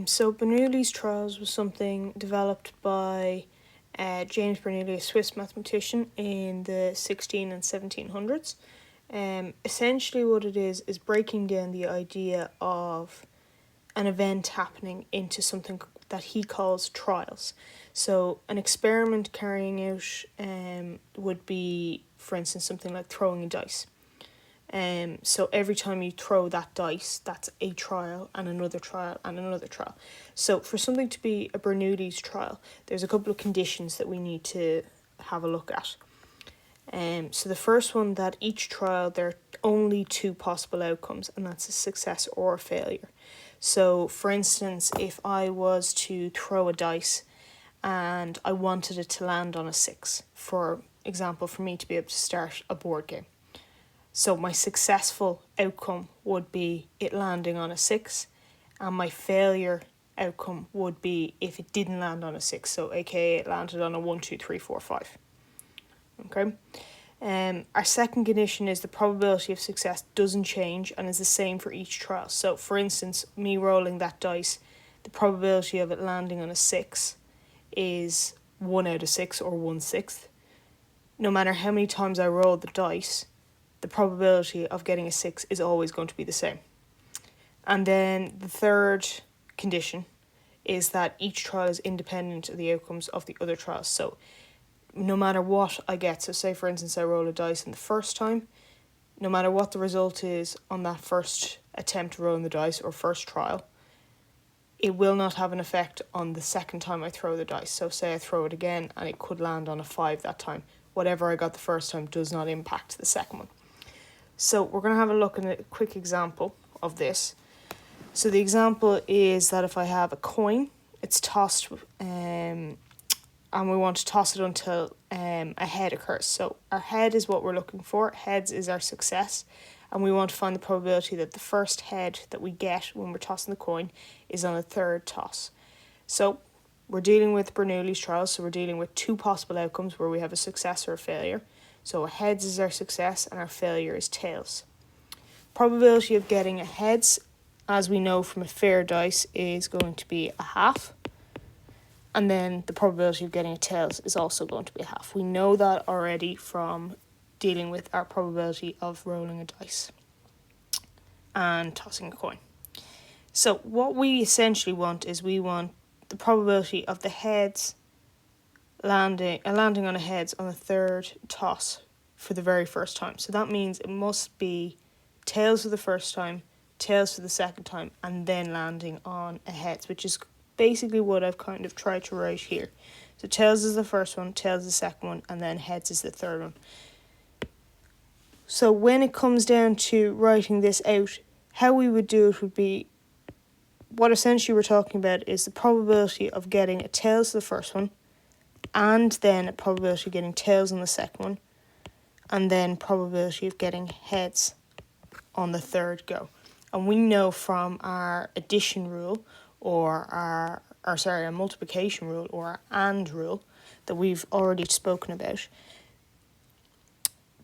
So Bernoulli's trials was something developed by James Bernoulli, a Swiss mathematician, in the 16 and 1700s. Essentially what it is breaking down the idea of an event happening into something that he calls trials. So an experiment carrying out would be, for instance, something like throwing a dice. So every time you throw that dice, that's a trial and another trial and another trial. So for something to be a Bernoulli's trial, there's a couple of conditions that we need to have a look at. So the first one, that each trial there are only two possible outcomes, and that's a success or a failure. So for instance, if I was to throw a dice and I wanted it to land on a 6, for example, for me to be able to start a board game. So my successful outcome would be it landing on a 6, and my failure outcome would be if it didn't land on a 6, so aka it landed on a 1, 2, 3, 4, 5. Okay. Our second condition is the probability of success doesn't change and is the same for each trial. So for instance, me rolling that dice, the probability of it landing on a 6 is 1 out of 6 or 1/6. No matter how many times I roll the dice, the probability of getting a 6 is always going to be the same. And then the third condition is that each trial is independent of the outcomes of the other trials. So no matter what I get, so say for instance I roll a dice in the first time, no matter what the result is on that first attempt rolling the dice or first trial, it will not have an effect on the second time I throw the dice. So say I throw it again and it could land on a 5 that time. Whatever I got the first time does not impact the second one. So we're going to have a look at a quick example of this. So the example is that if I have a coin, it's tossed, and we want to toss it until a head occurs. So our head is what we're looking for. Heads is our success, and we want to find the probability that the first head that we get when we're tossing the coin is on the third toss. So we're dealing with Bernoulli's trials, so we're dealing with two possible outcomes where we have a success or a failure. So heads is our success and our failure is tails. Probability of getting a heads, as we know from a fair dice, is going to be a half. And then the probability of getting a tails is also going to be a half. We know that already from dealing with our probability of rolling a dice and tossing a coin. So what we essentially want is we want the probability of the heads landing on a heads on the third toss for the very first time. So that means it must be tails for the first time, tails for the second time, and then landing on a heads, which is basically what I've kind of tried to write here. So tails is the first one, tails is the second one, and then heads is the third one. So when it comes down to writing this out, how we would do it would be, what essentially we're talking about is the probability of getting a tails to the first one, and then a probability of getting tails on the second one, and then probability of getting heads on the third go. And we know from our addition rule or our multiplication rule or our AND rule that we've already spoken about,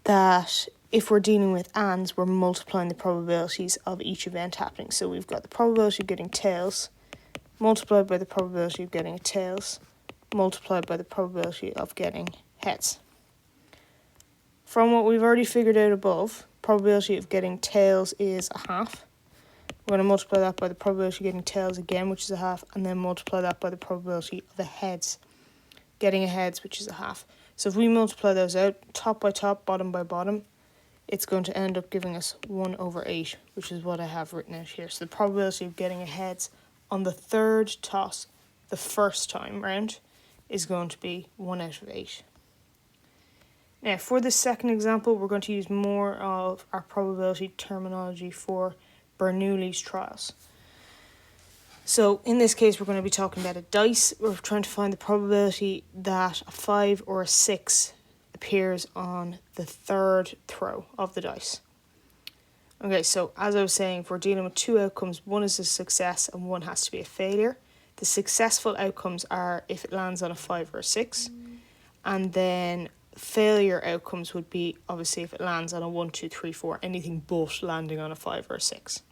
that if we're dealing with ANDs, we're multiplying the probabilities of each event happening. So we've got the probability of getting tails multiplied by the probability of getting a tails multiplied by the probability of getting heads. From what we've already figured out above, probability of getting tails is a half. We're going to multiply that by the probability of getting tails again, which is a half, and then multiply that by the probability of the heads getting a heads, which is a half. So if we multiply those out, top by top, bottom by bottom, it's going to end up giving us 1/8, which is what I have written out here. So the probability of getting a heads on the third toss, the first time round, is going to be 1/8. Now, for the second example, we're going to use more of our probability terminology for Bernoulli's trials. So in this case, we're going to be talking about a dice. We're trying to find the probability that a 5 or a 6 appears on the third throw of the dice. Okay, so as I was saying, if we're dealing with two outcomes, one is a success and one has to be a failure. The successful outcomes are if it lands on a 5 or a 6, and then failure outcomes would be obviously if it lands on a 1, 2, 3, 4, anything but landing on a 5 or a 6.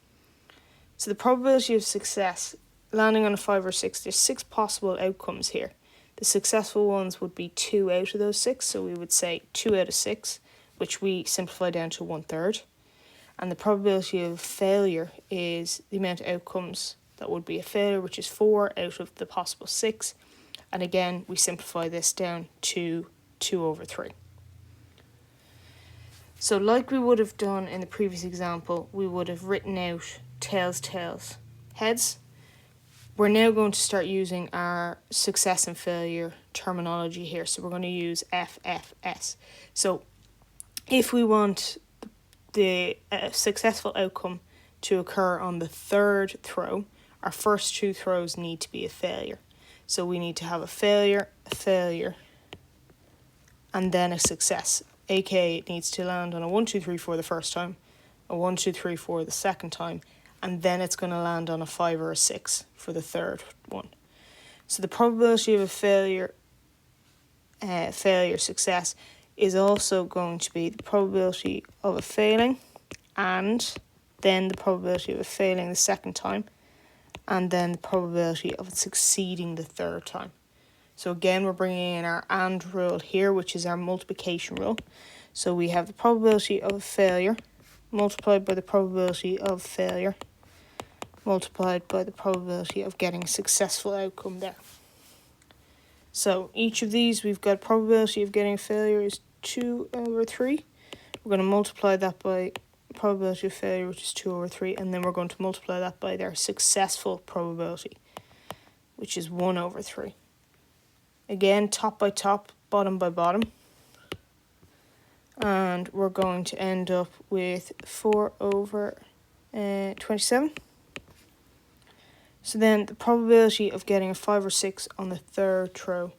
So the probability of success landing on a 5 or 6, there's 6 possible outcomes here. The successful ones would be 2 out of those 6, so we would say 2 out of 6, which we simplify down to 1/3. And the probability of failure is the amount of outcomes that would be a failure, which is 4 out of the possible 6. And again, we simplify this down to 2/3. So like we would have done in the previous example, we would have written out tails, tails, heads. We're now going to start using our success and failure terminology here. So we're going to use FFS. So if we want the successful outcome to occur on the 3rd throw, our first 2 throws need to be a failure. So we need to have a failure, and then a success. aka it needs to land on a 1, 2, 3, 4 the first time, a 1, 2, 3, 4 the second time, and then it's going to land on a 5 or a 6 for the 3rd one. So the probability of a failure success is also going to be the probability of a failing, and then the probability of a failing the second time, and then the probability of it succeeding the 3rd time. So again, we're bringing in our AND rule here, which is our multiplication rule. So we have the probability of a failure multiplied by the probability of failure multiplied by the probability of getting a successful outcome there. So each of these, we've got probability of getting a failure is 2/3. We're going to multiply that by probability of failure, which is 2/3, and then we're going to multiply that by their successful probability, which is 1/3. Again, top by top, bottom by bottom. And we're going to end up with 4/27. So then the probability of getting a 5 or 6 on the 3rd throw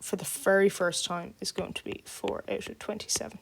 for the very first time is going to be 4/27.